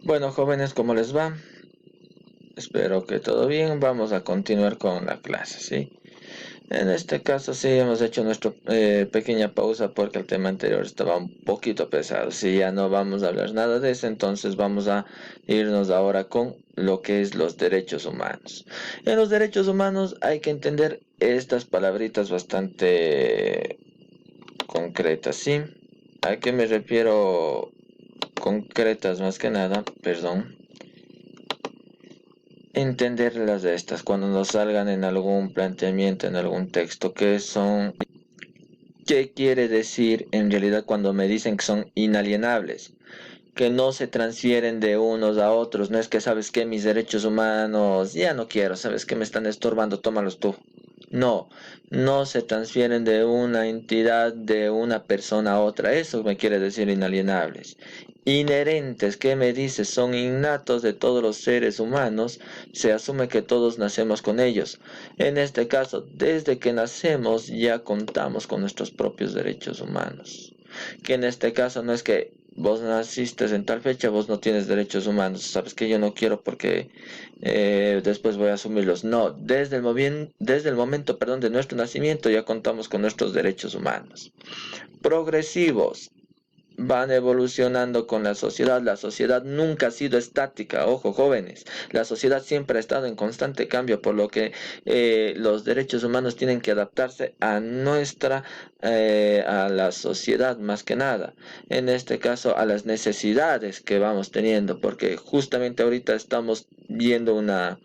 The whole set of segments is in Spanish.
Bueno, jóvenes, ¿cómo les va? Espero que todo bien. Vamos a continuar con la clase, ¿sí? En este caso sí hemos hecho nuestra pequeña pausa porque el tema anterior estaba un poquito pesado. Si ya no vamos a hablar nada de eso, entonces vamos a irnos ahora con lo que es los derechos humanos. En los derechos humanos hay que entender estas palabritas bastante concretas, ¿sí? ¿A qué me refiero concretas más que nada? Perdón. Entenderlas de estas cuando nos salgan en algún planteamiento, en algún texto, qué quiere decir en realidad cuando me dicen que son inalienables, que no se transfieren de unos a otros. No es que sabes que mis derechos humanos ya no quiero, sabes que me están estorbando, tómalos tú. No, no se transfieren de una entidad, de una persona a otra. Eso me quiere decir inalienables. Inherentes, ¿qué me dices? Son innatos de todos los seres humanos. Se asume que todos nacemos con ellos. En este caso, desde que nacemos ya contamos con nuestros propios derechos humanos. Que en este caso no es que vos naciste en tal fecha, vos no tienes derechos humanos. Sabes que yo no quiero porque después voy a asumirlos. No, desde el momento, perdón, de nuestro nacimiento ya contamos con nuestros derechos humanos. Progresivos. Van evolucionando con la sociedad. La sociedad nunca ha sido estática, ojo jóvenes. La sociedad siempre ha estado en constante cambio, por lo que los derechos humanos tienen que adaptarse a la sociedad más que nada. En este caso, a las necesidades que vamos teniendo, porque justamente ahorita estamos viendo una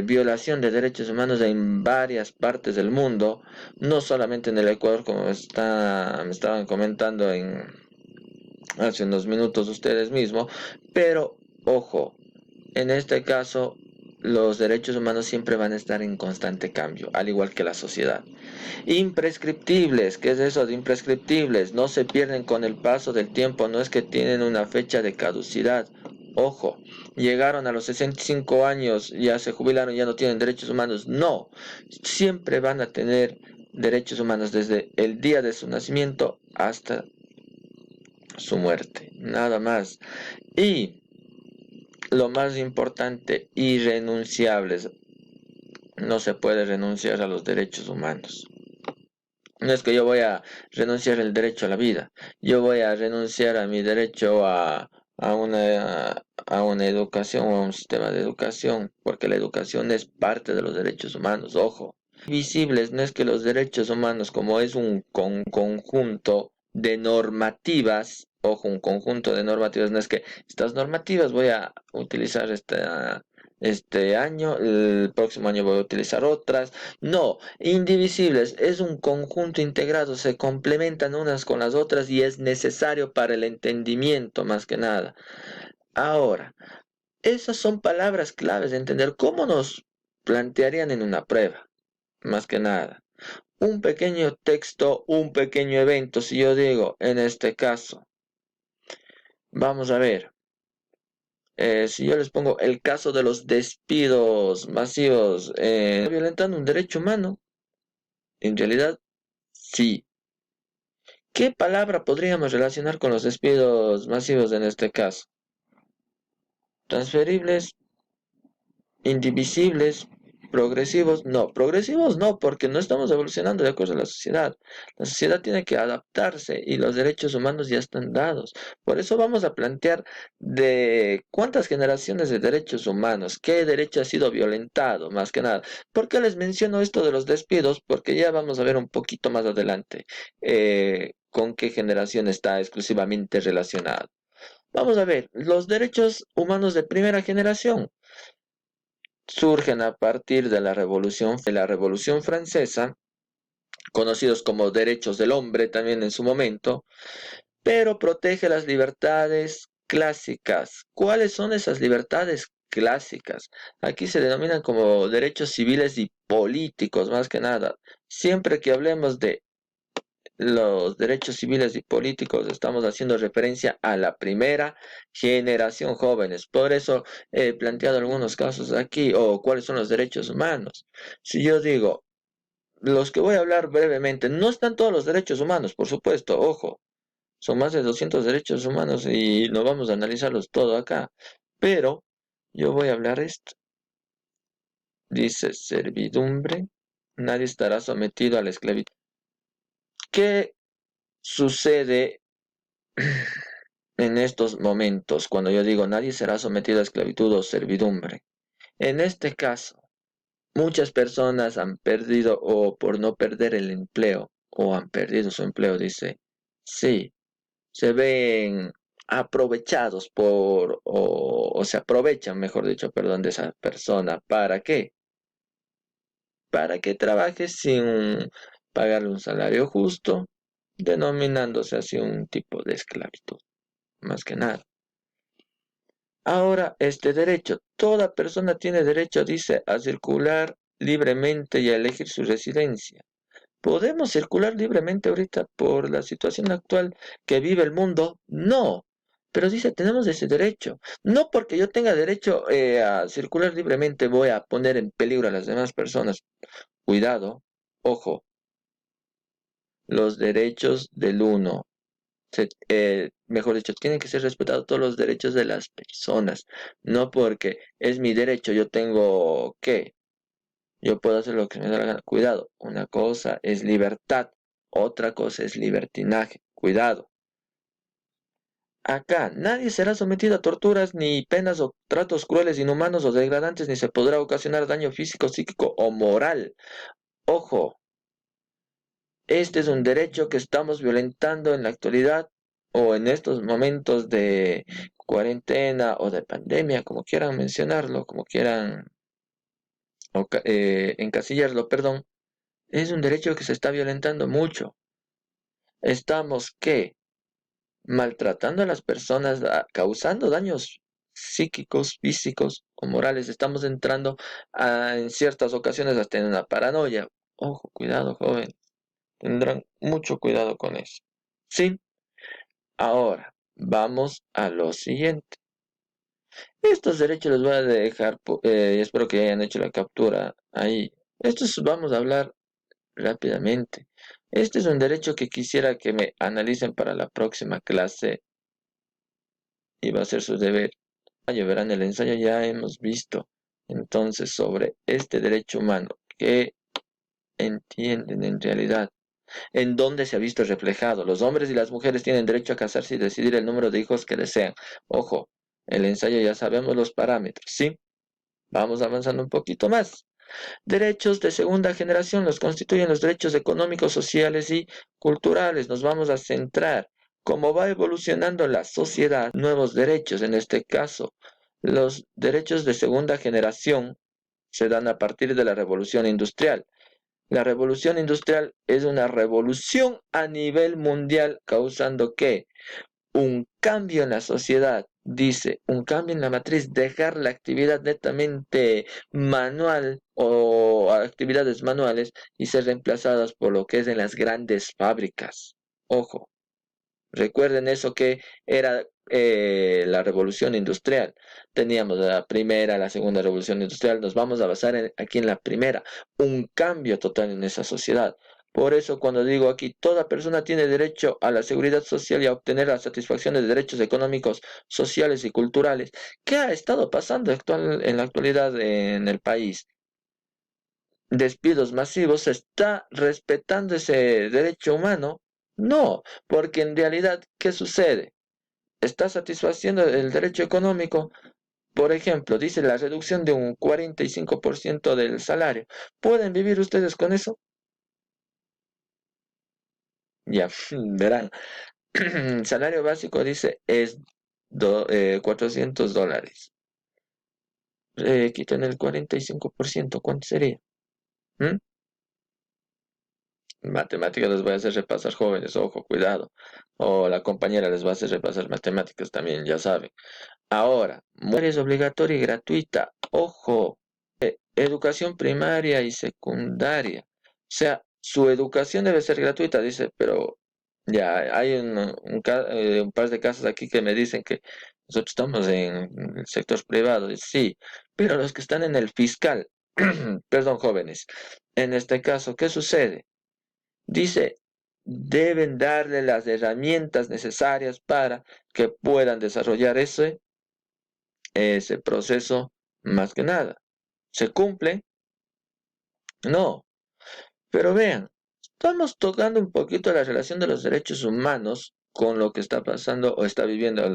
violación de derechos humanos en varias partes del mundo, no solamente en el Ecuador, como me estaban comentando hace unos minutos ustedes mismos, pero ojo, en este caso los derechos humanos siempre van a estar en constante cambio, al igual que la sociedad. Imprescriptibles, ¿qué es eso de imprescriptibles? No se pierden con el paso del tiempo, no es que tienen una fecha de caducidad. Ojo, llegaron a los 65 años, ya se jubilaron, ya no tienen derechos humanos. No, siempre van a tener derechos humanos desde el día de su nacimiento hasta su muerte, nada más. Y lo más importante, irrenunciables. No se puede renunciar a los derechos humanos. No es que yo voy a renunciar al derecho a la vida, yo voy a renunciar a mi derecho a una educación o a un sistema de educación, porque la educación es parte de los derechos humanos, ojo. Visibles, no es que los derechos humanos, como es conjunto de normativas, ojo, un conjunto de normativas, no es que estas normativas voy a utilizar este año, el próximo año voy a utilizar otras. No, indivisibles, es un conjunto integrado, se complementan unas con las otras y es necesario para el entendimiento más que nada. Ahora, esas son palabras claves de entender cómo nos plantearían en una prueba, más que nada. Un pequeño texto, un pequeño evento, si yo digo, en este caso, vamos a ver, si yo les pongo el caso de los despidos masivos, violentando un derecho humano, en realidad, sí. ¿Qué palabra podríamos relacionar con los despidos masivos en este caso? Transferibles, indivisibles, progresivos no, porque no estamos evolucionando de acuerdo a la sociedad. La sociedad tiene que adaptarse y los derechos humanos ya están dados. Por eso vamos a plantear de cuántas generaciones de derechos humanos, qué derecho ha sido violentado, más que nada. ¿Por qué les menciono esto de los despidos? Porque ya vamos a ver un poquito más adelante con qué generación está exclusivamente relacionado. Vamos a ver, los derechos humanos de primera generación surgen a partir de la Revolución Francesa, conocidos como derechos del hombre también en su momento, pero protege las libertades clásicas. ¿Cuáles son esas libertades clásicas? Aquí se denominan como derechos civiles y políticos, más que nada. Siempre que hablemos de los derechos civiles y políticos, estamos haciendo referencia a la primera generación jóvenes. Por eso he planteado algunos casos aquí, o cuáles son los derechos humanos. Si yo digo, los que voy a hablar brevemente, no están todos los derechos humanos, por supuesto, ojo. Son más de 200 derechos humanos y no vamos a analizarlos todo acá. Pero yo voy a hablar esto. Dice servidumbre. Nadie estará sometido a la esclavitud. ¿Qué sucede en estos momentos cuando yo digo nadie será sometido a esclavitud o servidumbre? En este caso, muchas personas han perdido o por no perder el empleo o han perdido su empleo, dice. Sí, se ven aprovechados o se aprovechan, mejor dicho, perdón, de esa persona. ¿Para qué? Para que trabaje sin pagarle un salario justo, denominándose así un tipo de esclavitud, más que nada. Ahora, este derecho, toda persona tiene derecho, dice, a circular libremente y a elegir su residencia. ¿Podemos circular libremente ahorita por la situación actual que vive el mundo? No. Pero dice, tenemos ese derecho. No porque yo tenga derecho a circular libremente voy a poner en peligro a las demás personas. Cuidado, ojo, los derechos del uno. Mejor dicho, tienen que ser respetados todos los derechos de las personas. No porque es mi derecho, yo tengo que, yo puedo hacer lo que me da la gana. Cuidado, una cosa es libertad, otra cosa es libertinaje. Cuidado. Acá nadie será sometido a torturas, ni penas o tratos crueles, inhumanos o degradantes, ni se podrá ocasionar daño físico, psíquico o moral. Ojo, este es un derecho que estamos violentando en la actualidad o en estos momentos de cuarentena o de pandemia, como quieran mencionarlo, como quieran encasillarlo, perdón. Es un derecho que se está violentando mucho. Estamos, ¿qué? Maltratando a las personas, causando daños psíquicos, físicos o morales. Estamos entrando en ciertas ocasiones hasta en una paranoia. Ojo, cuidado, joven. Tendrán mucho cuidado con eso. Sí, ahora vamos a lo siguiente. Estos derechos los voy a dejar, y espero que hayan hecho la captura ahí. Estos vamos a hablar rápidamente. Este es un derecho que quisiera que me analicen para la próxima clase y va a ser su deber. Verán, el ensayo ya hemos visto entonces sobre este derecho humano. ¿Qué entienden en realidad? ¿En dónde se ha visto reflejado? Los hombres y las mujeres tienen derecho a casarse y decidir el número de hijos que desean. Ojo, el ensayo ya sabemos los parámetros, ¿sí? Vamos avanzando un poquito más. Derechos de segunda generación los constituyen los derechos económicos, sociales y culturales. Nos vamos a centrar cómo va evolucionando la sociedad, nuevos derechos. En este caso, los derechos de segunda generación se dan a partir de la revolución industrial. La revolución industrial es una revolución a nivel mundial causando ¿qué? Un cambio en la sociedad, dice, un cambio en la matriz, dejar la actividad netamente manual o actividades manuales y ser reemplazadas por lo que es en las grandes fábricas. Ojo, recuerden eso que era la revolución industrial. Teníamos la primera, la segunda revolución industrial. Nos vamos a basar aquí en la primera. Un cambio total en esa sociedad. Por eso cuando digo aquí, toda persona tiene derecho a la seguridad social y a obtener la satisfacción de derechos económicos, sociales y culturales. ¿Qué ha estado pasando en la actualidad en el país? Despidos masivos, ¿se está respetando ese derecho humano? No, porque en realidad, ¿qué sucede? ¿Está satisfaciendo el derecho económico? Por ejemplo, dice la reducción de un 45% del salario. ¿Pueden vivir ustedes con eso? Ya, verán. El salario básico dice es $400. Quitan el 45%, ¿cuánto sería? ¿Mm? Matemáticas les voy a hacer repasar jóvenes, ojo, cuidado. O la compañera les va a hacer repasar matemáticas también, ya saben. Ahora, es obligatoria y gratuita. Ojo, educación primaria y secundaria. O sea, su educación debe ser gratuita, dice, pero ya hay un par de casos aquí que me dicen que nosotros estamos en el sector privado. Y sí, pero los que están en el fiscal, perdón, jóvenes, en este caso, ¿qué sucede? Dice, deben darle las herramientas necesarias para que puedan desarrollar ese proceso más que nada. ¿Se cumple? No. Pero vean, estamos tocando un poquito la relación de los derechos humanos con lo que está pasando o está viviendo en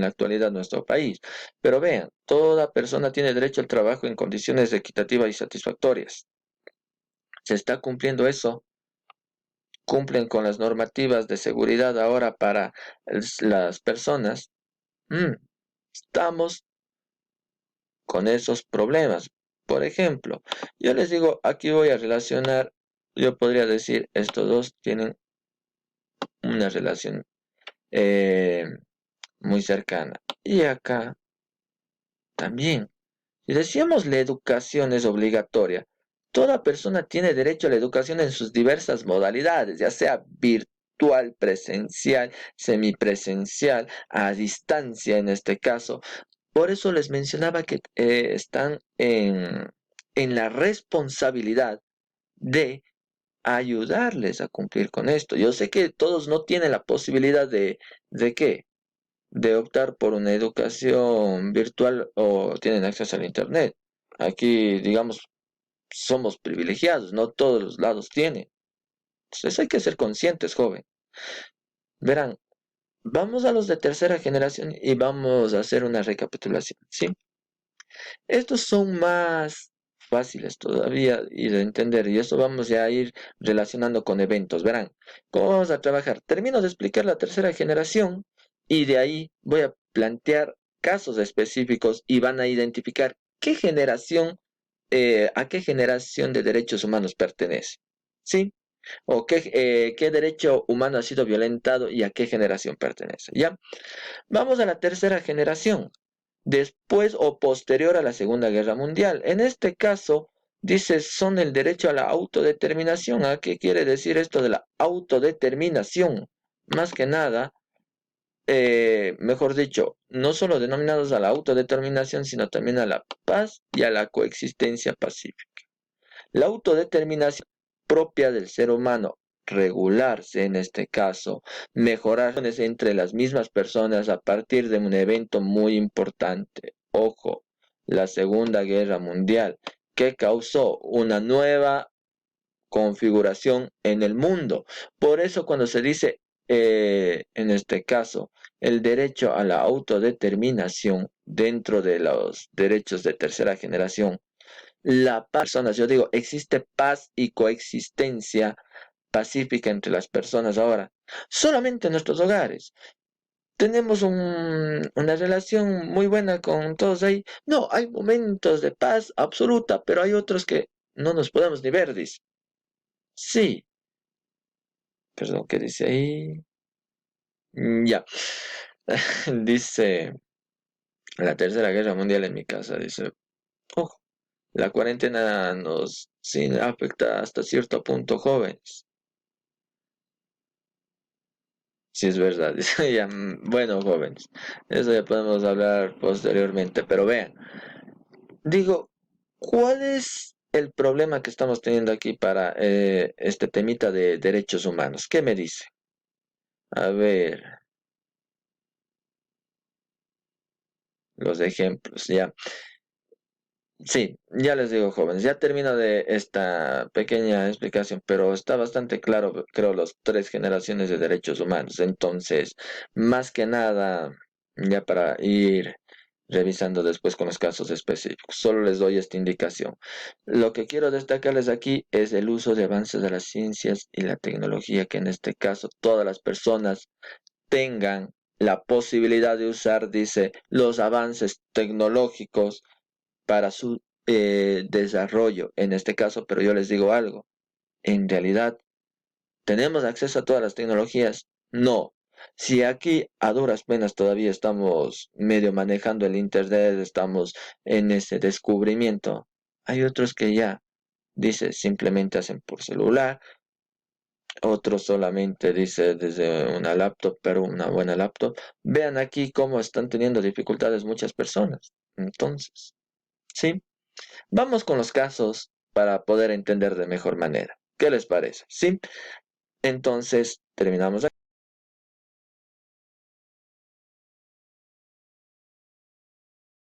la actualidad nuestro país. Pero vean, toda persona tiene derecho al trabajo en condiciones equitativas y satisfactorias. ¿Se está cumpliendo eso? ¿Cumplen con las normativas de seguridad ahora para las personas? Mm, estamos con esos problemas. Por ejemplo, yo les digo, aquí voy a relacionar, yo podría decir, estos dos tienen una relación eh, muy cercana. Y acá también, si decíamos la educación es obligatoria, toda persona tiene derecho a la educación en sus diversas modalidades, ya sea virtual, presencial, semipresencial, a distancia en este caso. Por eso les mencionaba que están en la responsabilidad de ayudarles a cumplir con esto. Yo sé que todos no tienen la posibilidad ¿de qué? De optar por una educación virtual o tienen acceso al internet. Aquí, digamos, somos privilegiados, no todos los lados tienen. Entonces hay que ser conscientes, joven. Verán, vamos a los de tercera generación y vamos a hacer una recapitulación, ¿sí? Estos son más fáciles todavía y de entender, y eso vamos ya a ir relacionando con eventos. Verán, ¿cómo vamos a trabajar? Termino de explicar la tercera generación y de ahí voy a plantear casos específicos y van a identificar qué generación, a qué generación de derechos humanos pertenece. ¿Sí? O qué derecho humano ha sido violentado y a qué generación pertenece. ¿Ya? Vamos a la tercera generación, después o posterior a la Segunda Guerra Mundial. En este caso, dice, son el derecho a la autodeterminación. ¿A qué quiere decir esto de la autodeterminación? Más que nada, mejor dicho, no solo denominados a la autodeterminación, sino también a la paz y a la coexistencia pacífica. La autodeterminación propia del ser humano, regularse en este caso, mejorar entre las mismas personas a partir de un evento muy importante. Ojo, la Segunda Guerra Mundial, que causó una nueva configuración en el mundo. Por eso cuando se dice, en este caso, el derecho a la autodeterminación dentro de los derechos de tercera generación, la personas, yo digo, existe paz y coexistencia pacífica entre las personas ahora. Solamente en nuestros hogares. Tenemos una relación muy buena con todos ahí. No, hay momentos de paz absoluta, pero hay otros que no nos podemos ni ver, dice. Sí, perdón, ¿qué dice ahí? Ya. Dice, la Tercera Guerra Mundial en mi casa, dice, ojo, la cuarentena nos sí, afecta hasta cierto punto, jóvenes. Sí, es verdad. Ya, bueno, jóvenes, eso ya podemos hablar posteriormente, pero vean, digo, ¿cuál es el problema que estamos teniendo aquí para este temita de derechos humanos? ¿Qué me dice? A ver, los ejemplos, ya. Sí, ya les digo, jóvenes, ya termino de esta pequeña explicación, pero está bastante claro, creo, las tres generaciones de derechos humanos. Entonces, más que nada, ya para ir revisando después con los casos específicos, solo les doy esta indicación. Lo que quiero destacarles aquí es el uso de avances de las ciencias y la tecnología, que en este caso todas las personas tengan la posibilidad de usar, dice, los avances tecnológicos para su desarrollo en este caso, pero yo les digo algo, en realidad, ¿tenemos acceso a todas las tecnologías? No. Si aquí a duras penas todavía estamos medio manejando el internet, estamos en ese descubrimiento, hay otros que ya, dice, simplemente hacen por celular, otros solamente, dice, desde una laptop, pero una buena laptop. Vean aquí cómo están teniendo dificultades muchas personas. Entonces, ¿sí? Vamos con los casos para poder entender de mejor manera. ¿Qué les parece? ¿Sí? Entonces, terminamos aquí.